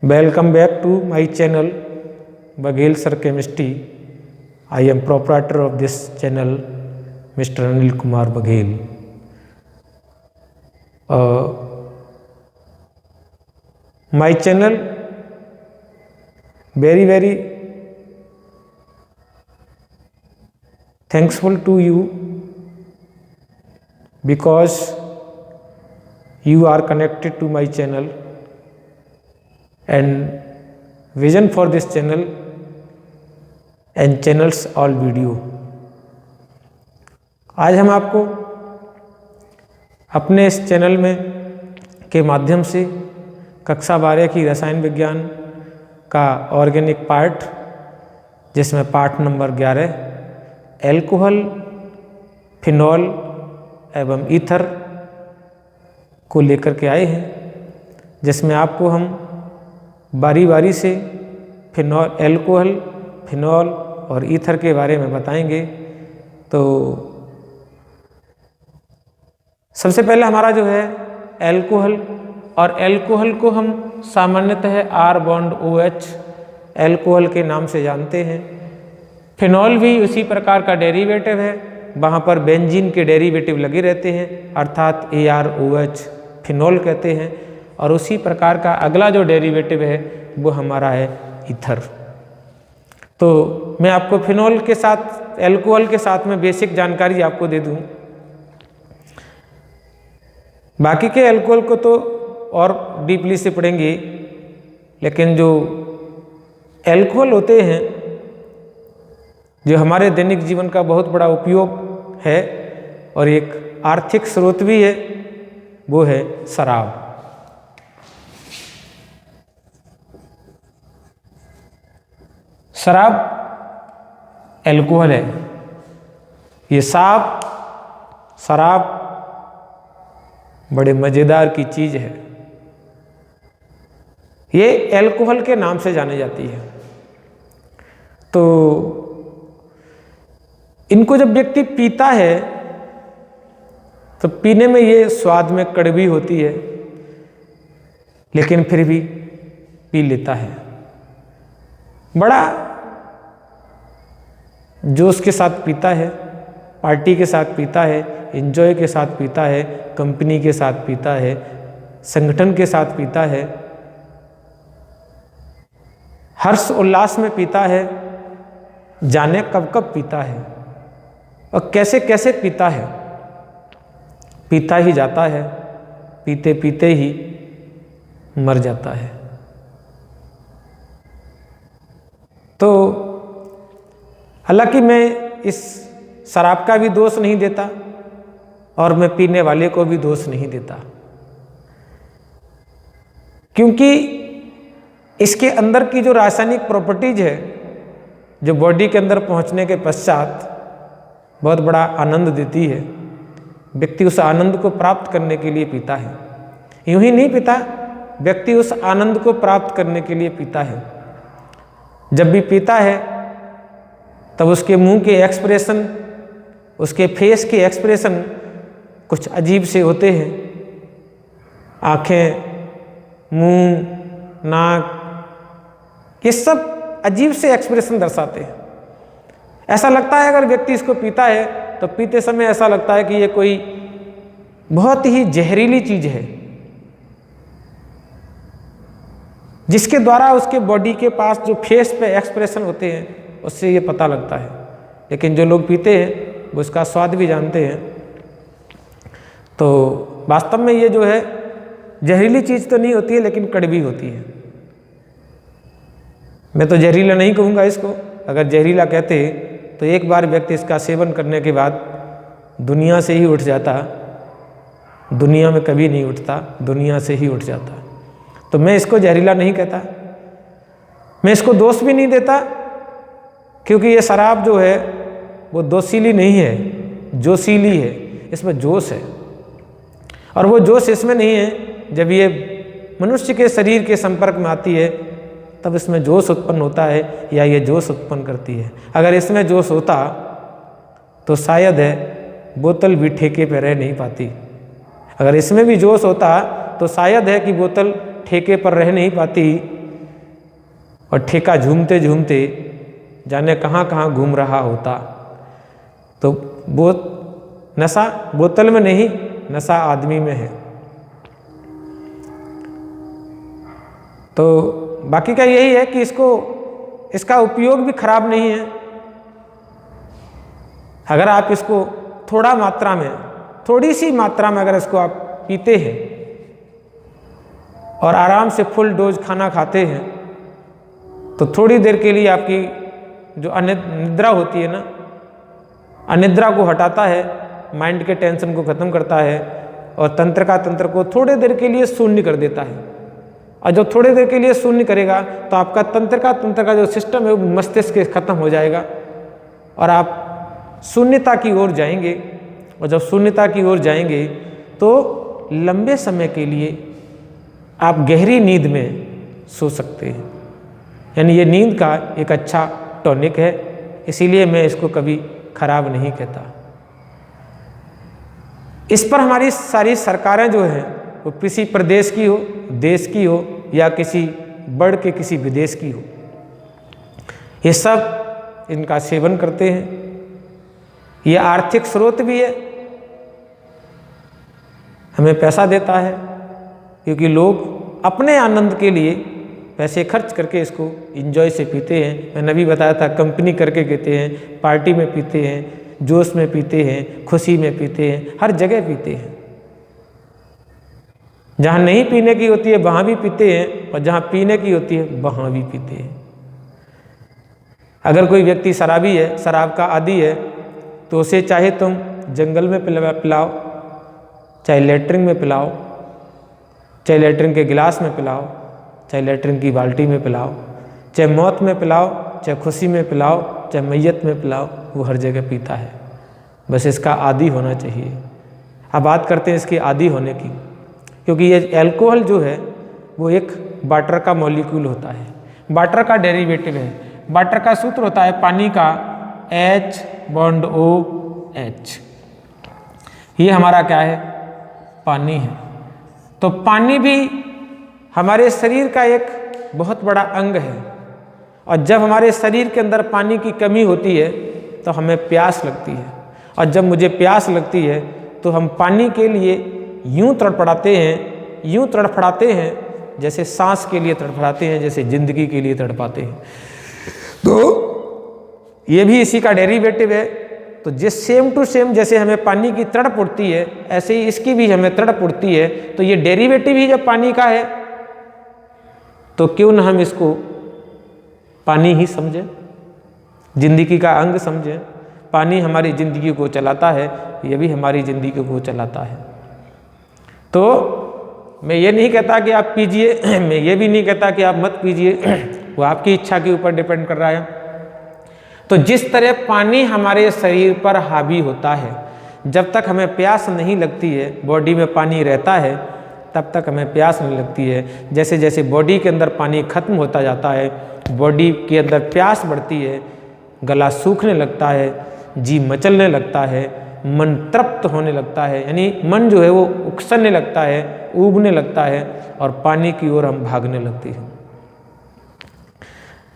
Welcome back to my channel Baghel Sir Chemistry. I am proprietor of this channel, Mr. Anil Kumar Baghel. My channel very thankful to you because you are connected to my channel and vision for this channel and channels all video. आज हम आपको अपने इस channel में के माध्यम से कक्षा 12 की रसायन विज्ञान का ऑर्गेनिक पार्ट, जिसमें पार्ट नंबर 11 एल्कोहल, फिनॉल एवं ईथर को लेकर के आए हैं, जिसमें आपको हम बारी बारी से फिनॉल, एल्कोहल, फिनॉल और ईथर के बारे में बताएंगे। तो सबसे पहले हमारा जो है एल्कोहल, और एल्कोहल को हम सामान्यतः R बॉन्ड OH एल्कोहल के नाम से जानते हैं। फिनॉल भी उसी प्रकार का डेरिवेटिव है, वहाँ पर बेंजीन के डेरिवेटिव लगे रहते हैं, अर्थात ArOH फिनॉल कहते हैं। और उसी प्रकार का अगला जो डेरिवेटिव है वो हमारा है ईथर। तो मैं आपको फिनॉल के साथ, एल्कोहल के साथ में बेसिक जानकारी आपको दे दूं। बाकी के एल्कोहल को तो और डीपली से पढ़ेंगे, लेकिन जो एल्कोहल होते हैं जो हमारे दैनिक जीवन का बहुत बड़ा उपयोग है और एक आर्थिक स्रोत भी है, वो है शराब। शराब एल्कोहल है। ये शराब बड़े मज़ेदार की चीज़ है। ये एल्कोहल के नाम से जानी जाती है। तो इनको जब व्यक्ति पीता है तो पीने में ये स्वाद में कड़वी होती है, लेकिन फिर भी पी लेता है। बड़ा जोश के साथ पीता है, पार्टी के साथ पीता है, एंजॉय के साथ पीता है, कंपनी के साथ पीता है, संगठन के साथ पीता है, हर्ष उल्लास में पीता है, जाने कब कब पीता है और कैसे कैसे पीता है। पीता ही जाता है, पीते पीते ही मर जाता है। तो हालांकि मैं इस शराब का भी दोष नहीं देता और मैं पीने वाले को भी दोष नहीं देता, क्योंकि इसके अंदर की जो रासायनिक प्रॉपर्टीज है, जो बॉडी के अंदर पहुंचने के पश्चात बहुत बड़ा आनंद देती है। व्यक्ति उस आनंद को प्राप्त करने के लिए पीता है। यूं ही नहीं पीता, व्यक्ति उस आनंद को प्राप्त करने के लिए पीता है। जब भी पीता है तब उसके मुंह के एक्सप्रेशन, उसके फेस के एक्सप्रेशन कुछ अजीब से होते हैं। आँखें, मुंह, नाक, ये सब अजीब से एक्सप्रेशन दर्शाते हैं। ऐसा लगता है अगर व्यक्ति इसको पीता है तो पीते समय ऐसा लगता है कि ये कोई बहुत ही जहरीली चीज़ है, जिसके द्वारा उसके बॉडी के पास जो फेस पे एक्सप्रेशन होते हैं उससे ये पता लगता है। लेकिन जो लोग पीते हैं वो इसका स्वाद भी जानते हैं। तो वास्तव में ये जो है जहरीली चीज़ तो नहीं होती है, लेकिन कड़वी होती है। मैं तो जहरीला नहीं कहूँगा इसको। अगर जहरीला कहते तो एक बार व्यक्ति इसका सेवन करने के बाद दुनिया से ही उठ जाता। दुनिया में कभी नहीं उठता, दुनिया से ही उठ जाता। तो मैं इसको जहरीला नहीं कहता, मैं इसको दोष भी नहीं देता, क्योंकि ये शराब जो है वो दोषीली नहीं है, जोशीली है। इसमें जोश है, और वो जोश इसमें नहीं है जब ये मनुष्य के शरीर के संपर्क में आती है तब इसमें जोश उत्पन्न होता है, या ये जोश उत्पन्न करती है। अगर इसमें जोश होता तो शायद है बोतल भी ठेके पे रह नहीं पाती। अगर इसमें भी जोश होता तो शायद है कि बोतल ठेके पर रह नहीं पाती, और ठेका झूमते झूमते जाने कहाँ कहाँ घूम रहा होता। तो वो नशा बोतल में नहीं, नशा आदमी में है। तो बाकी का यही है कि इसका उपयोग भी खराब नहीं है। अगर आप इसको थोड़ा मात्रा में, थोड़ी सी मात्रा में अगर इसको आप पीते हैं और आराम से फुल डोज खाना खाते हैं, तो थोड़ी देर के लिए आपकी जो अनिद्रा होती है ना, अनिद्रा को हटाता है, माइंड के टेंशन को ख़त्म करता है और तंत्र को थोड़ी देर के लिए शून्य कर देता है। और जब थोड़ी देर के लिए शून्य करेगा तो आपका तंत्र का जो सिस्टम है वो मस्तिष्क के ख़त्म हो जाएगा और आप शून्यता की ओर जाएंगे। और जब शून्यता की ओर जाएंगे तो लंबे समय के लिए आप गहरी नींद में सो सकते हैं। यानी ये नींद का एक अच्छा टॉनिक है, इसीलिए मैं इसको कभी खराब नहीं कहता। इस पर हमारी सारी सरकारें जो हैं वो किसी प्रदेश की हो, देश की हो या किसी बढ़ के किसी विदेश की हो, ये सब इनका सेवन करते हैं। ये आर्थिक स्रोत भी है, हमें पैसा देता है, क्योंकि लोग अपने आनंद के लिए पैसे खर्च करके इसको इंजॉय से पीते हैं। मैंने अभी बताया था, कंपनी करके पीते हैं, पार्टी में पीते हैं, जोश में पीते हैं, खुशी में पीते हैं, हर जगह पीते हैं। जहाँ नहीं पीने की होती है वहाँ भी पीते हैं और जहाँ पीने की होती है वहाँ भी पीते हैं। अगर कोई व्यक्ति शराबी है, शराब का आदी है, तो उसे चाहे तुम जंगल में पिलाओ, चाहे लेटरिन में पिलाओ, चाहे लेटरिन के गिलास में पिलाओ, चाहे लेटरिन की बाल्टी में पिलाओ, चाहे मौत में पिलाओ, चाहे खुशी में पिलाओ, चाहे मैयत में पिलाओ, वो हर जगह पीता है। बस इसका आदी होना चाहिए। अब बात करते हैं इसके आदी होने की, क्योंकि ये अल्कोहल जो है वो एक वाटर का मॉलिक्यूल होता है, वाटर का डेरिवेटिव है। वाटर का सूत्र होता है पानी का H+OH। ये हमारा क्या है? पानी है। तो पानी भी हमारे शरीर का एक बहुत बड़ा अंग है और जब हमारे शरीर के अंदर पानी की कमी होती है तो हमें प्यास लगती है, और जब मुझे प्यास लगती है तो हम पानी के लिए यूं तड़फड़ाते हैं जैसे सांस के लिए तड़फड़ाते हैं, जैसे जिंदगी के लिए तड़पाते हैं। तो ये भी इसी का डेरिवेटिव है। तो जिस सेम टू सेम जैसे हमें पानी की तड़प उठती है, ऐसे ही इसकी भी हमें तड़प उठती है। तो ये डेरिवेटिव ही जब पानी का है तो क्यों ना हम इसको पानी ही समझें, जिंदगी का अंग समझें। पानी हमारी ज़िंदगी को चलाता है, ये भी हमारी ज़िंदगी को चलाता है। तो मैं ये नहीं कहता कि आप पीजिए, मैं ये भी नहीं कहता कि आप मत पीजिए, वो आपकी इच्छा के ऊपर डिपेंड कर रहा है। तो जिस तरह पानी हमारे शरीर पर हावी होता है, जब तक हमें प्यास नहीं लगती है, बॉडी में पानी रहता है, तब तक हमें प्यास नहीं लगती है। जैसे जैसे बॉडी के अंदर पानी खत्म होता जाता है, बॉडी के अंदर प्यास बढ़ती है, गला सूखने लगता है, जी मचलने लगता है, मन तृप्त होने लगता है, यानी मन जो है वो उकसने लगता है, ऊबने लगता है और पानी की ओर हम भागने लगते हैं।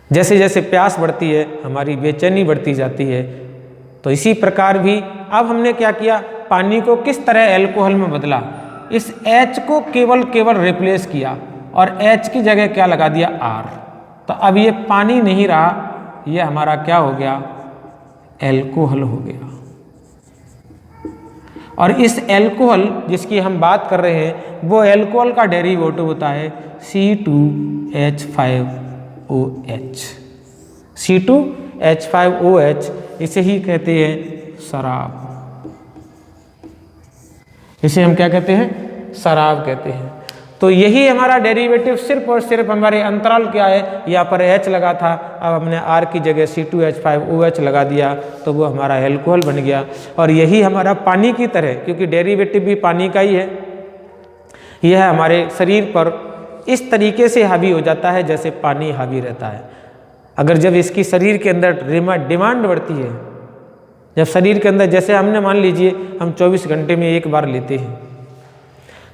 जैसे जैसे प्यास बढ़ती है हमारी बेचैनी बढ़ती जाती है। तो इसी प्रकार भी अब हमने क्या किया, पानी को किस तरह अल्कोहल में बदला, इस H को केवल रिप्लेस किया और H की जगह क्या लगा दिया, R। तो अब ये पानी नहीं रहा, ये हमारा क्या हो गया, अल्कोहल हो गया। और इस अल्कोहल जिसकी हम बात कर रहे हैं वो अल्कोहल का डेरिवेटिव होता है C2H5OH। C2H5OH इसे ही कहते हैं शराब। इसे हम क्या कहते हैं, शराब कहते हैं। तो यही हमारा डेरिवेटिव सिर्फ और सिर्फ हमारे अंतराल क्या है, यहाँ पर H लगा था, अब हमने R की जगह C2H5OH लगा दिया तो वो हमारा अल्कोहल बन गया। और यही हमारा पानी की तरह, क्योंकि डेरिवेटिव भी पानी का ही है, यह हमारे शरीर पर इस तरीके से हावी हो जाता है जैसे पानी हावी रहता है। अगर जब इसकी शरीर के अंदर डिमांड बढ़ती है, जब शरीर के अंदर, जैसे हमने मान लीजिए हम 24 घंटे में एक बार लेते हैं,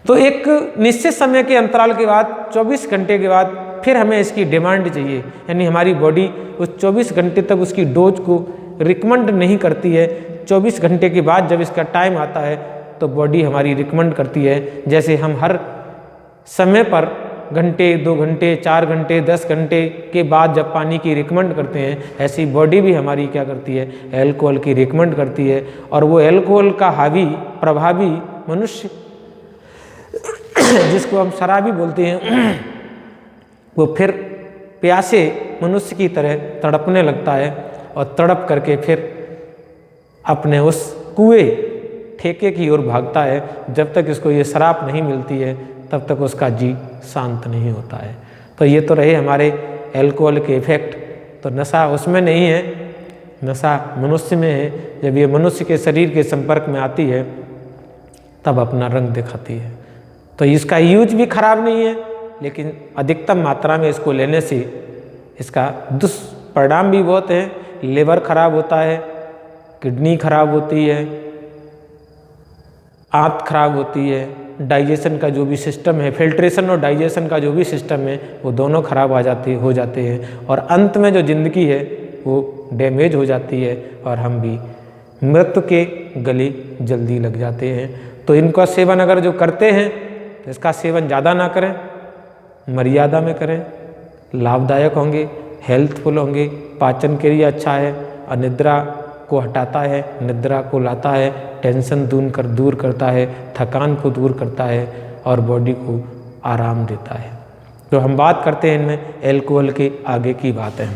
तो एक निश्चित समय के अंतराल के बाद 24 घंटे के बाद फिर हमें इसकी डिमांड चाहिए, यानी हमारी बॉडी उस 24 घंटे तक उसकी डोज को रिकमेंड नहीं करती है। 24 घंटे के बाद जब इसका टाइम आता है तो बॉडी हमारी रिकमेंड करती है। जैसे हम हर समय पर घंटे, 2 घंटे, 4 घंटे, 10 घंटे के बाद जब पानी की रिकमेंड करते हैं, ऐसी बॉडी भी हमारी क्या करती है, एल्कोहल की रिकमेंड करती है। और वो एल्कोहल का हावी प्रभावी मनुष्य जिसको हम शराबी बोलते हैं, वो फिर प्यासे मनुष्य की तरह तड़पने लगता है और तड़प करके फिर अपने उस कुएं ठेके की ओर भागता है। जब तक इसको ये शराब नहीं मिलती है तब तक उसका जी शांत नहीं होता है। तो ये तो रहे हमारे एल्कोहल के इफेक्ट। तो नशा उसमें नहीं है, नशा मनुष्य में है। जब ये मनुष्य के शरीर के संपर्क में आती है तब अपना रंग दिखाती है। तो इसका यूज भी खराब नहीं है, लेकिन अधिकतम मात्रा में इसको लेने से इसका दुष्परिणाम भी बहुत है। लिवर खराब होता है, किडनी खराब होती है, आंत खराब होती है, डाइजेशन का जो भी सिस्टम है, फिल्ट्रेशन और डाइजेशन का जो भी सिस्टम है, वो दोनों खराब हो जाते हैं। और अंत में जो जिंदगी है वो डैमेज हो जाती है और हम भी मृत्यु के गले जल्दी लग जाते हैं। तो इनका सेवन अगर जो करते हैं तो इसका सेवन ज़्यादा ना करें, मर्यादा में करें, लाभदायक होंगे, हेल्थफुल होंगे, पाचन के लिए अच्छा है, अनिद्रा को हटाता है, निद्रा को लाता है, टेंशन दूर करता है, थकान को दूर करता है और बॉडी को आराम देता है। तो हम बात करते हैं इनमें एल्कोहल के आगे की बात है।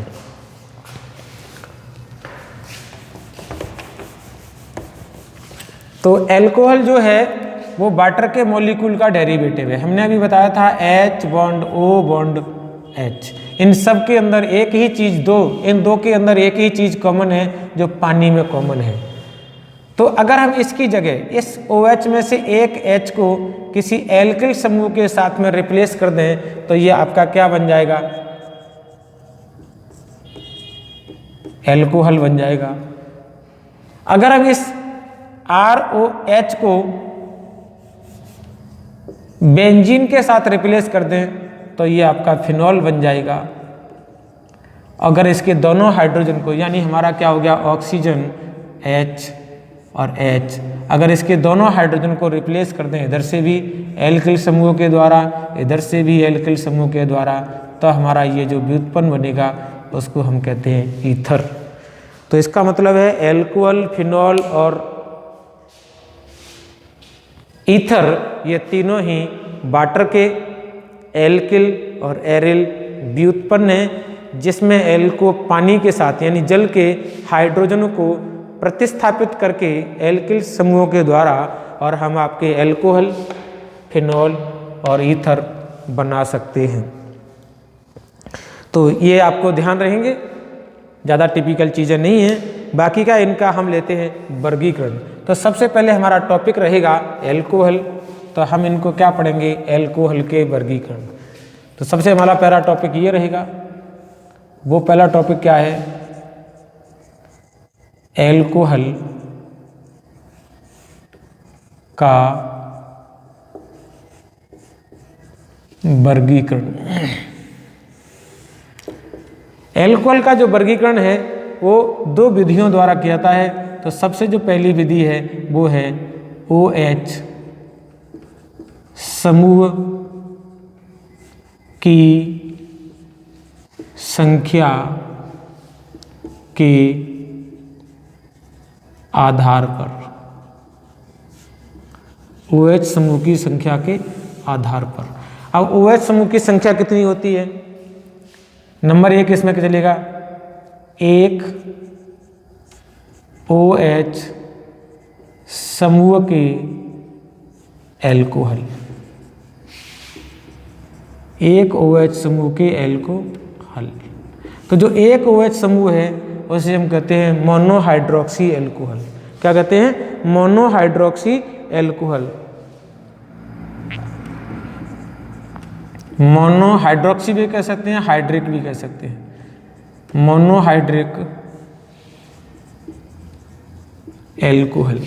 तो एल्कोहल जो है वो वाटर के मॉलिक्यूल का डेरिवेटिव है। हमने अभी बताया था H bond O bond H, इन सब के अंदर एक ही चीज इन दो के अंदर एक ही चीज कॉमन है जो पानी में कॉमन है। तो अगर हम इसकी जगह इस OH में से एक H को किसी एल्किल समूह के साथ में रिप्लेस कर दें तो ये आपका क्या बन जाएगा, एल्कोहल बन जाएगा। अगर हम इस ROH को बेंजीन के साथ रिप्लेस कर दें तो ये आपका फिनॉल बन जाएगा। अगर इसके दोनों हाइड्रोजन को, यानी हमारा क्या हो गया, ऑक्सीजन H और H, अगर इसके दोनों हाइड्रोजन को रिप्लेस कर दें इधर से भी एल्किल समूह के द्वारा, इधर से भी एल्किल समूह के द्वारा, तो हमारा ये जो व्युत्पन्न बनेगा उसको हम कहते हैं ईथर। तो इसका मतलब है एल्कोहल, फिनॉल और ईथर ये तीनों ही वाटर के एल्किल और एरिल व्युत्पन्न है, जिसमें एल को पानी के साथ यानी जल के हाइड्रोजनों को प्रतिस्थापित करके एल्किल समूहों के द्वारा और हम आपके एल्कोहल, फिनॉल और ईथर बना सकते हैं। तो ये आपको ध्यान रहेंगे, ज़्यादा टिपिकल चीज़ें नहीं हैं। बाकी का इनका हम लेते हैं वर्गीकरण। तो सबसे पहले हमारा टॉपिक रहेगा एल्कोहल। तो हम इनको क्या पढ़ेंगे, एल्कोहल के वर्गीकरण। तो सबसे हमारा पहला टॉपिक ये रहेगा। वो पहला टॉपिक क्या है, एल्कोहल का वर्गीकरण। एल्कोहल का जो वर्गीकरण है वो 2 विधियों द्वारा किया जाता है। तो सबसे जो पहली विधि है वो है OH समूह की संख्या के आधार पर, OH समूह की संख्या के आधार पर। अब OH समूह की संख्या कितनी होती है, नंबर 1 इसमें क्या चलेगा, 1 OH समूह के एल्कोहल, 1 OH समूह के एल्कोहल। तो जो 1 OH समूह है उसे हम कहते हैं मोनोहाइड्रोक्सी एल्कोहल। क्या कहते हैं, मोनोहाइड्रोक्सी एल्कोहल। मोनोहाइड्रोक्सी भी कह सकते हैं, हाइड्रिक भी कह सकते हैं, मोनोहाइड्रिक एल्कोहल।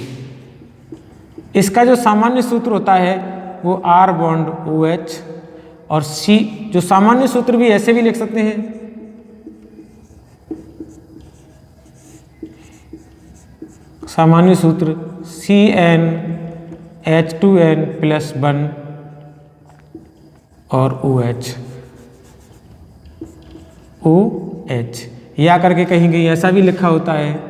इसका जो सामान्य सूत्र होता है वो R बॉन्ड OH और सी जो सामान्य सूत्र भी ऐसे भी लिख सकते हैं, सामान्य सूत्र CnH2n + 1 और OH या करके कहीं कहीं ऐसा भी लिखा होता है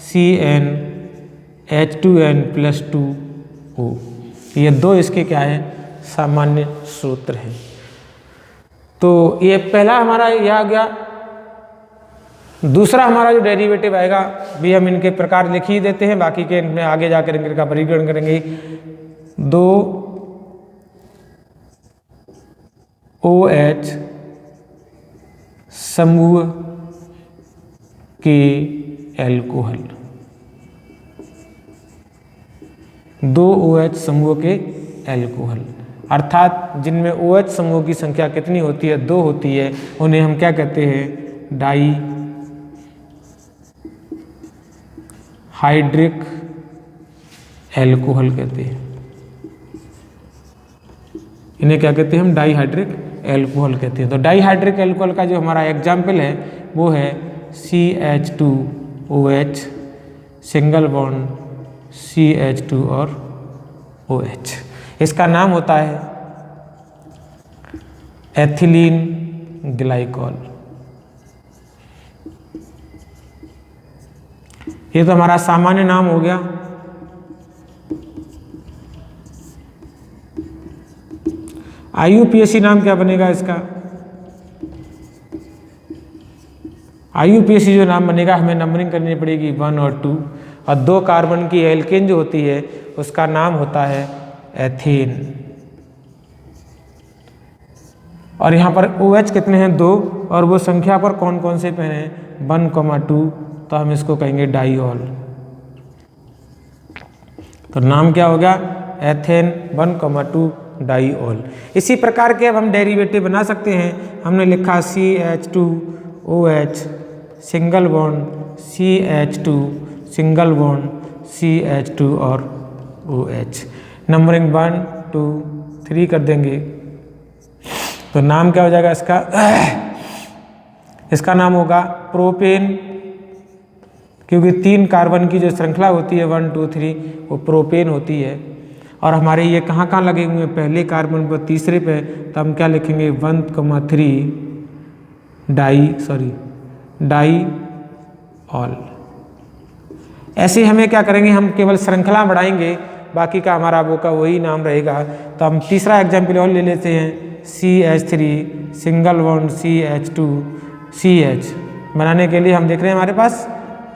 CnH2n + 2O। ये दो इसके क्या है, सामान्य सूत्र हैं। तो ये पहला हमारा यह आ गया। दूसरा हमारा जो डेरिवेटिव आएगा भी हम इनके प्रकार लिख ही देते हैं, बाकी के इनमें आगे जाकर इनका वर्गीकरण करेंगे। 2 OH समूह के एल्कोहल, 2 OH समूह के एल्कोहल, अर्थात जिनमें OH समूह की संख्या कितनी होती है, 2 होती है, उन्हें हम क्या कहते हैं, डाई हाइड्रिक एल्कोहल कहते हैं। इन्हें क्या कहते हैं हम, डाईहाइड्रिक एल्कोहल कहते हैं। तो डाईहाइड्रिक एल्कोहल का जो हमारा एग्जाम्पल है वो है CH2OH सिंगल बॉन्ड CH2 और OH। इसका नाम होता है एथिलीन ग्लाइकॉल। ये तो हमारा सामान्य नाम हो गया। IUPAC नाम क्या बनेगा इसका, IUPAC जो नाम बनेगा हमें नंबरिंग करनी पड़ेगी 1 और 2, और 2 कार्बन की एल्केन जो होती है उसका नाम होता है एथेन। और यहाँ पर OH कितने हैं, 2, और वो संख्या पर कौन कौन से पहने हैं, 1,2, तो हम इसको कहेंगे डाईऑल। तो नाम क्या हो गया, एथेन 1,2 डाईऑल। इसी प्रकार के अब हम डेरिवेटिव बना सकते हैं। हमने लिखा CH2OH single bond CH2 single bond CH2 और OH। नंबरिंग 1 2 3 कर देंगे। तो नाम क्या हो जाएगा इसका, इसका नाम होगा प्रोपेन, क्योंकि 3 कार्बन की जो श्रृंखला होती है 1 2 3 वो प्रोपेन होती है। और हमारे ये कहाँ कहाँ लगे हुए हैं, पहले कार्बन पर, तीसरे पे, तो हम क्या लिखेंगे 1,3 डाई ऑल। ऐसे हमें क्या करेंगे, हम केवल श्रृंखला बढ़ाएंगे, बाकी का हमारा वो का वही नाम रहेगा। तो हम तीसरा एग्जाम्पल और ले लेते हैं, CH3 single bond CH2 CH बनाने के लिए हम देख रहे हैं हमारे पास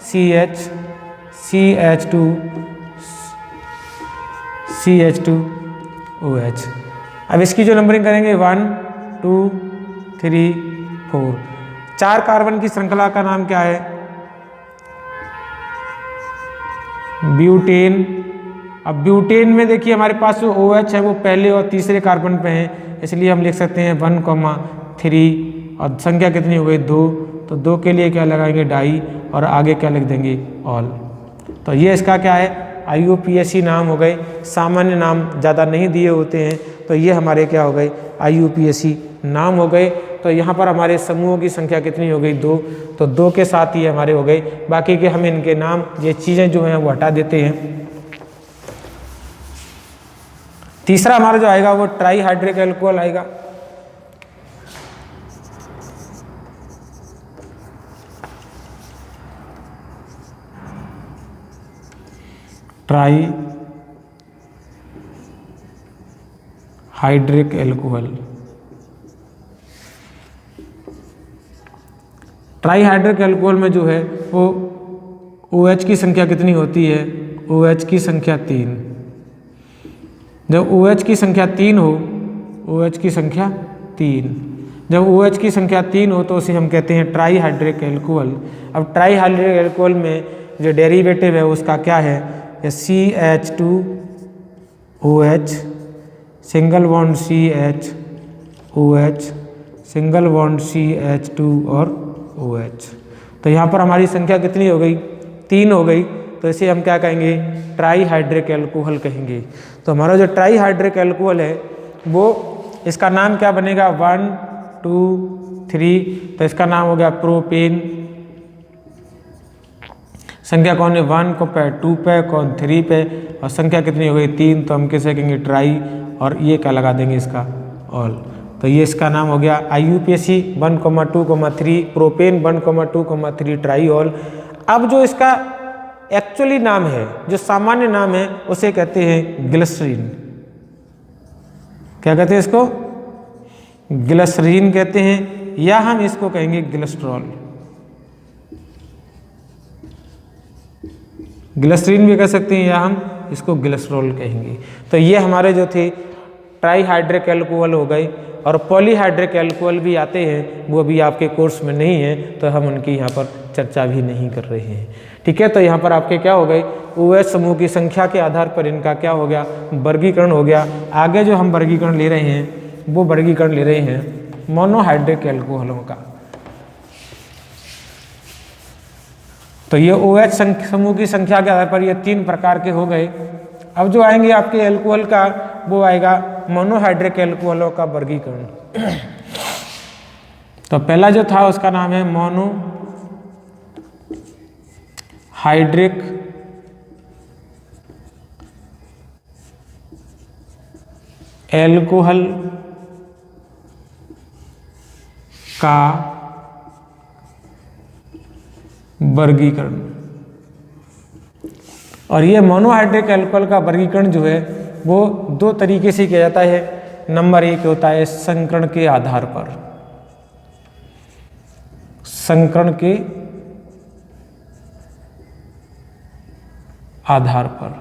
CH2 OH। अब इसकी जो नंबरिंग करेंगे 1 2 3 4, 4 कार्बन की श्रृंखला का नाम क्या है, ब्यूटेन। अब ब्यूटेन में देखिए हमारे पास जो OH है वो पहले और तीसरे कार्बन पे है, इसलिए हम लिख सकते हैं 1,3 और संख्या कितनी हो गई 2, तो 2 के लिए क्या लगाएंगे डाई, और आगे क्या लिख देंगे ऑल। तो ये इसका क्या है, IUPAC नाम हो गए। सामान्य नाम ज़्यादा नहीं दिए होते हैं, तो ये हमारे क्या हो गए, IUPAC नाम हो गए। तो यहाँ पर हमारे समूहों की संख्या कितनी हो गई 2, तो 2 के साथ ही हमारे हो गए। बाकी के हम इनके नाम, ये चीज़ें जो हैं वो हटा देते हैं। तीसरा हमारा जो आएगा वो ट्राईहाइड्रिक एल्कोहल आएगा। ट्राईहाइड्रिक एल्कोहल, ट्राईहाइड्रिक एल्कोहल में जो है वो OH की संख्या कितनी होती है, OH की संख्या 3। जब OH की संख्या 3 हो, OH की संख्या 3, जब OH की संख्या 3 हो तो उसे हम कहते हैं ट्राईहाइड्रिक एल्कोहल। अब ट्राईहाइड्रिक एल्कोहल में जो डेरिवेटिव है उसका क्या है, CH2OH single bond CH OH single bond CH2 और OH। तो यहाँ पर हमारी संख्या कितनी हो गई, 3 हो गई, तो इसे हम क्या कहेंगे, ट्राईहाइड्रिक एल्कोहल कहेंगे। तो हमारा जो ट्राईहाइड्रिक एल्कोहल है वो इसका नाम क्या बनेगा 1 2 3, तो इसका नाम हो गया प्रोपेन। संख्या कौन है 1 को पे 2 पे कौन 3 पे, और संख्या कितनी हो गई 3, तो हम कैसे कहेंगे ट्राई, और ये क्या लगा देंगे इसका ऑल। तो ये इसका नाम हो गया IUPAC 1,2,3 प्रोपेन 1,2,3 ट्राई ऑल। अब जो इसका एक्चुअली नाम है, जो सामान्य नाम है, उसे कहते हैं ग्लिसरीन। क्या कहते हैं इसको? ग्लिसरीन कहते हैं, या हम इसको कहेंगे ग्लिसरॉल। ग्लिसरीन भी कह सकते हैं, या हम इसको ग्लिसरॉल कहेंगे। तो ये हमारे जो थे ट्राईहाइड्रिक एल्कोहल हो गए, और पॉलीहाइड्रिक एल्कोहल भी आते हैं, वो अभी आपके कोर्स में नहीं है, तो हम उनकी यहाँ पर चर्चा भी नहीं कर रहे हैं। ठीक है, तो यहाँ पर आपके क्या हो गए OH समूह की संख्या के आधार पर इनका क्या हो गया वर्गीकरण हो गया। आगे जो हम वर्गीकरण ले रहे हैं वो वर्गीकरण ले रहे हैं मोनोहाइड्रिक एल्कोहलों का। तो ये OH समूह की संख्या के आधार पर ये 3 प्रकार के हो गए। अब जो आएंगे आपके एल्कोहल का, वो आएगा मोनोहाइड्रिक एल्कोहलों का वर्गीकरण। तो पहला जो था उसका नाम है मोनोहाइड्रिक एल्कोहल का वर्गीकरण। और ये मोनोहाइड्रिक एल्कोहल का वर्गीकरण जो है वो 2 तरीके से किया जाता है। नंबर 1 होता है संकरण के आधार पर। संकरण के आधार पर,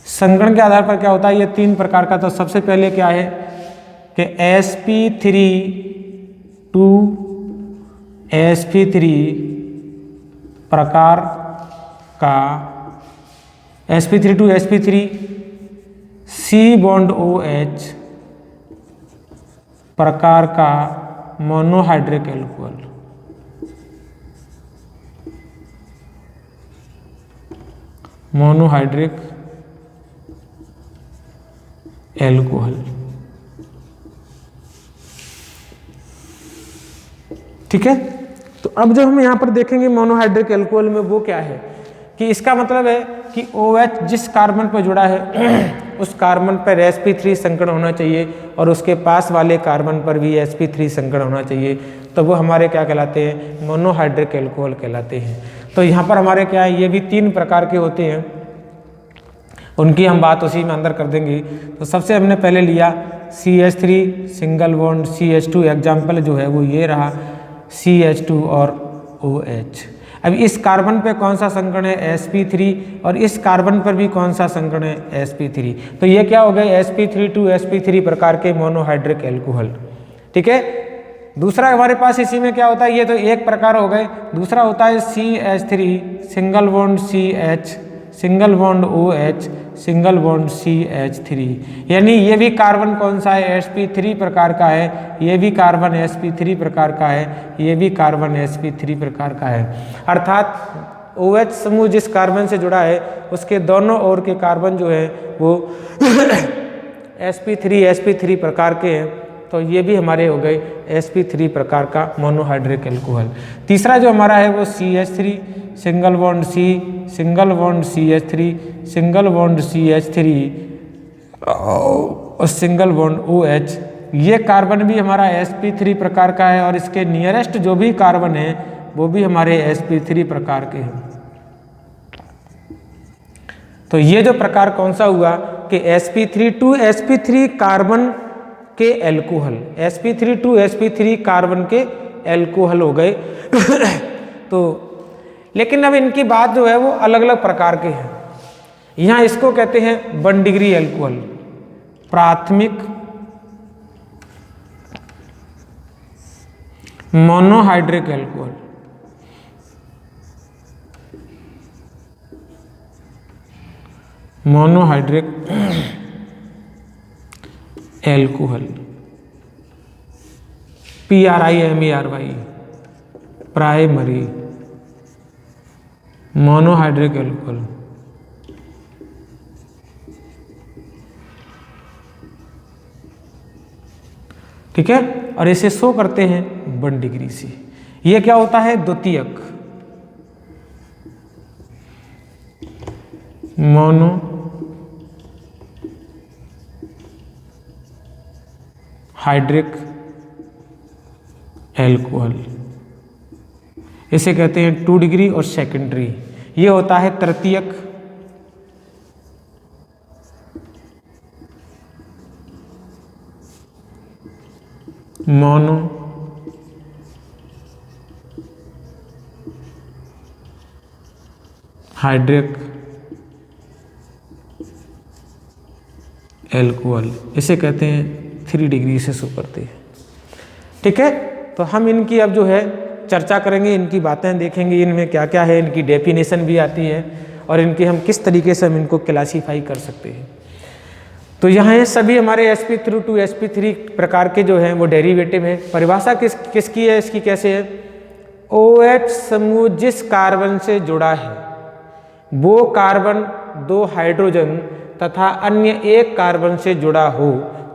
संकरण के आधार पर क्या होता है, ये 3 प्रकार का। तो सबसे पहले क्या है कि sp3 to sp3 प्रकार का, sp3 to sp3 C bond OH प्रकार का मोनोहाइड्रिक एल्कोहल। मोनोहाइड्रिक एल्कोहल, ठीक है। तो अब जो हम यहाँ पर देखेंगे मोनोहाइड्रिक एल्कोहल में वो क्या है कि इसका मतलब है कि OH जिस कार्बन पर जुड़ा है उस कार्बन पर sp3 संकरण होना चाहिए, और उसके पास वाले कार्बन पर भी sp3 संकरण होना चाहिए। तो वो हमारे क्या कहलाते हैं, मोनोहाइड्रिक एल्कोहल कहलाते हैं। तो यहाँ पर हमारे क्या है, ये भी 3 प्रकार के होते हैं, उनकी हम बात उसी में अंदर कर देंगे। तो सबसे हमने पहले लिया CH3 single bond CH2, example जो है वो ये रहा CH2 और OH। अब इस कार्बन पे कौन सा संकरण है sp3, और इस कार्बन पर भी कौन सा संकरण है sp3। तो ये क्या हो गए sp3 to sp3 प्रकार के मोनोहाइड्रिक एल्कोहल, ठीक है। दूसरा हमारे पास इसी में क्या होता है, ये तो एक प्रकार हो गए। दूसरा होता है CH3 single bond CH single bond OH single bond CH3, यानी ये भी कार्बन कौन सा है sp3 प्रकार का है, ये भी कार्बन sp3 प्रकार का है, ये भी कार्बन sp3 प्रकार का है। अर्थात OH समूह जिस कार्बन से जुड़ा है उसके दोनों ओर के कार्बन जो है वो sp3 प्रकार के हैं। तो ये भी हमारे हो गए sp3 प्रकार का मोनोहाइड्रिक एल्कोहल। तीसरा जो हमारा है वो CH3 single bond C single bond CH3 single bond CH3 और सिंगल बॉन्ड OH। ये कार्बन भी हमारा sp3 प्रकार का है, और इसके नियरेस्ट जो भी कार्बन है वो भी हमारे sp3 प्रकार के हैं। तो ये जो प्रकार कौन सा हुआ कि sp3 to sp3 कार्बन के alcohol, sp3 to sp3 carbon के एल्कोहल हो गए। तो लेकिन अब इनकी बात जो है वो अलग अलग प्रकार के हैं। यहाँ इसको कहते हैं 1 डिग्री एल्कोहल, प्राथमिक monohydric alcohol. Monohydric alcohol PRIMARY primary monohydric alcohol. ठीक है, और इसे शो करते हैं 1 डिग्री से। ये क्या होता है? द्वितीयक मोनो हाइड्रिक एल्कोहल, इसे कहते हैं 2 डिग्री। और सेकेंडरी ये होता है तृतीयक मोनो हाइड्रिक एल्कोहल, इसे कहते हैं 3 डिग्री से शो करते हैं। ठीक है, तो हम इनकी अब जो है चर्चा करेंगे, इनकी बातें देखेंगे, इनमें क्या क्या है, इनकी डेफिनेशन भी आती है और इनकी हम किस तरीके से हम इनको क्लासीफाई कर सकते हैं। तो यहाँ ये सभी हमारे sp3 to sp3 प्रकार के जो हैं वो डेरिवेटिव है। परिभाषा किसकी है, इसकी कैसे है? OH समूह जिस कार्बन से जुड़ा है वो कार्बन 2 हाइड्रोजन तथा अन्य एक कार्बन से जुड़ा हो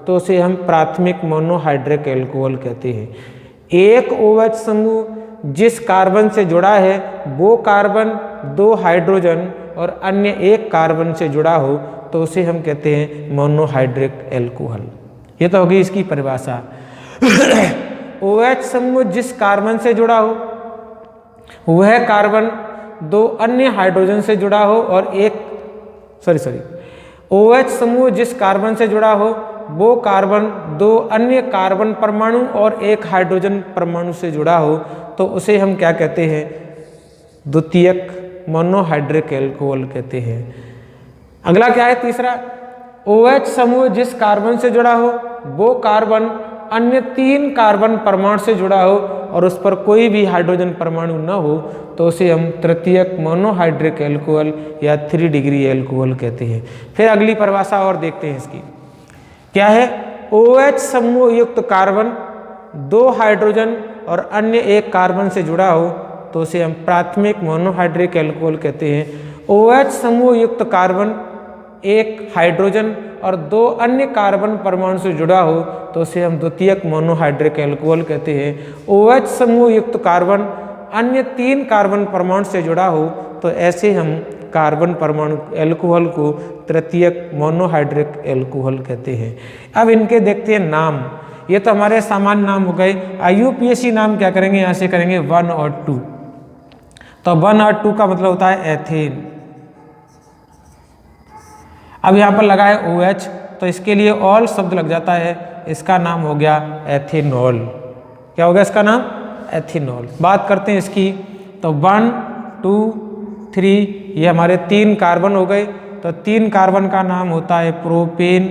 तो उसे हम प्राथमिक मोनोहाइड्रिक एल्कोहल कहते हैं। एक OH समूह जिस कार्बन से जुड़ा है वो कार्बन 2 हाइड्रोजन और अन्य एक कार्बन से जुड़ा हो तो उसे हम कहते हैं मोनोहाइड्रिक एल्कोहल। ये तो होगी इसकी परिभाषा। OH समूह जिस कार्बन से जुड़ा हो वह कार्बन 2 अन्य हाइड्रोजन से जुड़ा हो और OH समूह जिस कार्बन से जुड़ा हो वो कार्बन 2 अन्य कार्बन परमाणु और एक हाइड्रोजन परमाणु से जुड़ा हो तो उसे हम क्या कहते हैं? द्वितीयक मोनोहाइड्रिक एल्कोहल कहते हैं। अगला क्या है? तीसरा, OH समूह जिस कार्बन से जुड़ा हो वो कार्बन अन्य 3 कार्बन परमाणु से जुड़ा हो और उस पर कोई भी हाइड्रोजन परमाणु न हो तो उसे हम तृतीयक मोनोहाइड्रिक एल्कोहल या 3 डिग्री एल्कोहल कहते हैं। फिर अगली परिभाषा और देखते हैं इसकी क्या है? OH समूह युक्त कार्बन 2 हाइड्रोजन और अन्य एक कार्बन से जुड़ा हो तो उसे हम प्राथमिक मोनोहाइड्रिक एल्कोहल कहते हैं। OH समूह युक्त कार्बन 1 हाइड्रोजन और 2 अन्य कार्बन परमाणु से जुड़ा हो तो उसे हम द्वितीयक मोनोहाइड्रिक एल्कोहल कहते हैं। OH समूह युक्त कार्बन अन्य 3 कार्बन परमाणु से जुड़ा हो तो ऐसे हम कार्बन परमाणु एल्कोहल को तृतीयक मोनोहाइड्रिक एल्कोहल कहते हैं। अब इनके देखते हैं नाम। ये तो हमारे सामान्य नाम हो गए। IUPAC नाम क्या करेंगे? यहाँ से करेंगे 1 और 2। तो 1 और 2 का मतलब होता है एथेन। अब यहाँ पर लगा है OH तो इसके लिए ऑल शब्द लग जाता है, इसका नाम हो गया एथेनॉल। क्या हो गया इसका नाम? एथेनॉल। बात करते हैं इसकी, तो 1 2 3 ये हमारे 3 कार्बन हो गए। तो 3 कार्बन का नाम होता है प्रोपेन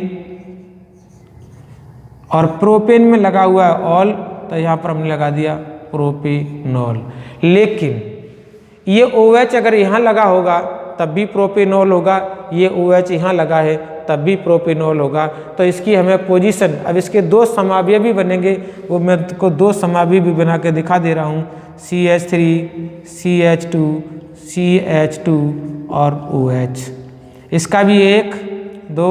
और प्रोपेन में लगा हुआ है ऑल तो यहाँ पर हमने लगा दिया प्रोपेनॉल। लेकिन ये OH अगर यहाँ लगा होगा तब भी प्रोपेनॉल होगा, ये OH यहाँ लगा है तब भी प्रोपेनॉल होगा। तो इसकी हमें पोजीशन, अब इसके 2 समावयव भी बनेंगे, वो मैं को 2 समावयव भी बना के दिखा दे रहा हूँ। CH3 CH2 CH2 और OH। इसका भी 1 2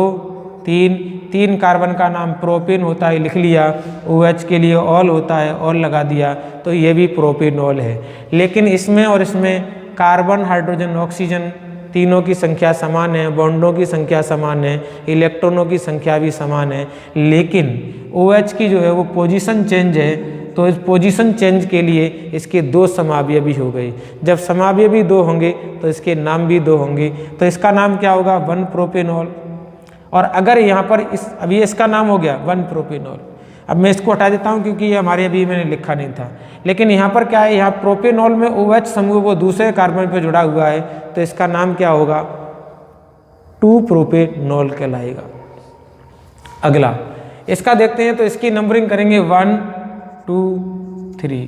3 कार्बन का नाम प्रोपेन होता है, लिख लिया। OH के लिए ऑल होता है, ऑल लगा दिया, तो ये भी प्रोपेनॉल है। लेकिन इसमें और इसमें कार्बन हाइड्रोजन ऑक्सीजन तीनों की संख्या समान है, बॉन्डों की संख्या समान है, इलेक्ट्रॉनों की संख्या भी समान है। लेकिन OH की जो है वो पोजीशन चेंज है, तो इस पोजीशन चेंज के लिए इसके 2 समावयवी हो गए। जब समावयवी 2 होंगे तो इसके नाम भी 2 होंगे। तो इसका नाम क्या होगा? 1 प्रोपेनॉल। और अगर यहाँ पर अभी इसका नाम हो गया 1 प्रोपेनॉल। अब मैं इसको हटा देता हूँ क्योंकि ये हमारे अभी मैंने लिखा नहीं था। लेकिन यहाँ पर क्या है? यहाँ प्रोपेनॉल में OH समूह वो दूसरे कार्बन पर जुड़ा हुआ है तो इसका नाम क्या होगा? 2 प्रोपेनॉल कहलाएगा। अगला इसका देखते हैं, तो इसकी नंबरिंग करेंगे 1 2 3।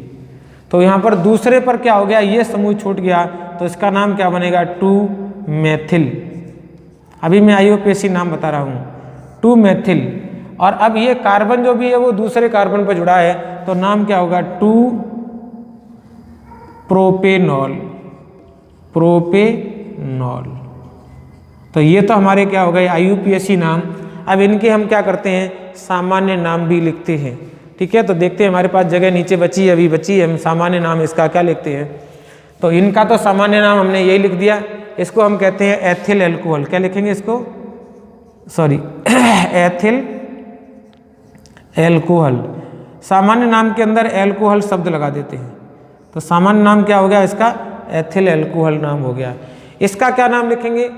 तो यहाँ पर दूसरे पर क्या हो गया? ये समूह छूट गया तो इसका नाम क्या बनेगा? 2 मेथिल। अभी मैं IUPAC नाम बता रहा हूँ, 2 मेथिल। और अब ये कार्बन जो भी है वो दूसरे कार्बन पर जुड़ा है तो नाम क्या होगा? 2 प्रोपेनॉल। प्रोपेनॉल। तो ये तो हमारे क्या हो गए? IUPAC नाम। अब इनके हम क्या करते हैं? सामान्य नाम भी लिखते हैं। ठीक है, तो देखते हैं हमारे पास जगह नीचे बची है, अभी बची है, हम सामान्य नाम इसका क्या लिखते हैं। तो इनका तो सामान्य नाम हमने यही लिख दिया, इसको हम कहते हैं एथिल एल्कोहल। क्या लिखेंगे इसको, सॉरी एथिल एल्कोहल। सामान्य नाम के अंदर एल्कोहल शब्द लगा देते हैं, तो सामान्य नाम क्या हो गया इसका, एथिल एल्कोहल नाम हो गया। इसका क्या नाम लिखेंगे,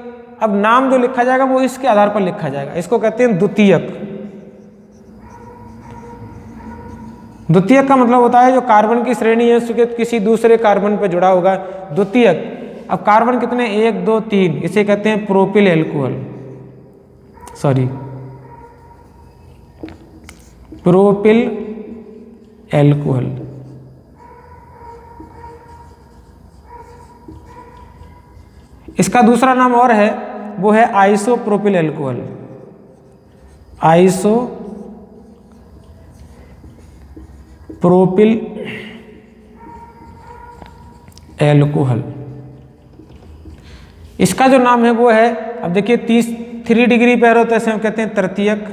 अब नाम जो लिखा जाएगा वो इसके आधार पर लिखा जाएगा, इसको कहते हैं द्वितीयक। द्वितीयक का मतलब होता है जो कार्बन की श्रेणी है उसके किसी दूसरे कार्बन पर जुड़ा होगा, द्वितीयक। अब कार्बन कितने, 1 2 3, इसे कहते हैं propyl alcohol, sorry propyl alcohol. इसका दूसरा नाम और है, वो है आइसोप्रोपिल एल्कोहल। आइसोप्रोपिल एल्कोहल, इसका जो नाम है वो है, अब देखिए 3 डिग्री पर होता है, हम कहते हैं तृतीयक।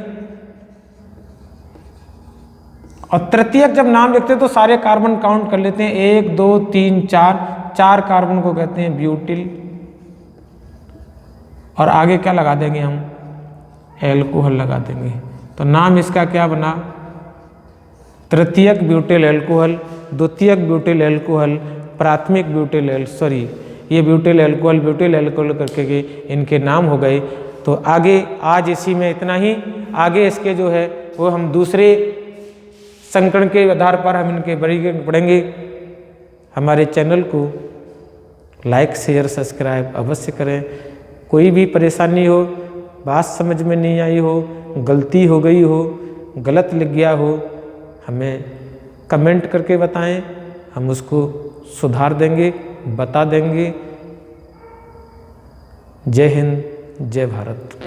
और तृतीयक जब नाम लिखते हैं तो सारे कार्बन काउंट कर लेते हैं, 1 2 3 4 कार्बन को कहते हैं ब्यूटिल, और आगे क्या लगा देंगे हम, एल्कोहल लगा देंगे। तो नाम इसका क्या बना, तृतीयक ब्यूटिल एल्कोहल, द्वितीयक ब्यूटिल एल्कोहल, प्राथमिक ब्यूटिल ये ब्यूटिल एल्कोहल करके के इनके नाम हो गए। तो आगे आज इसी में इतना ही, आगे इसके जो है वो हम दूसरे संकरण के आधार पर हम इनके पढ़ेंगे। हमारे चैनल को लाइक शेयर सब्सक्राइब अवश्य करें। कोई भी परेशानी हो, बात समझ में नहीं आई हो, गलती हो गई हो, गलत लिख गया हो, हमें कमेंट करके बताएं, हम उसको सुधार देंगे, बता देंगे। जय हिंद, जय भारत।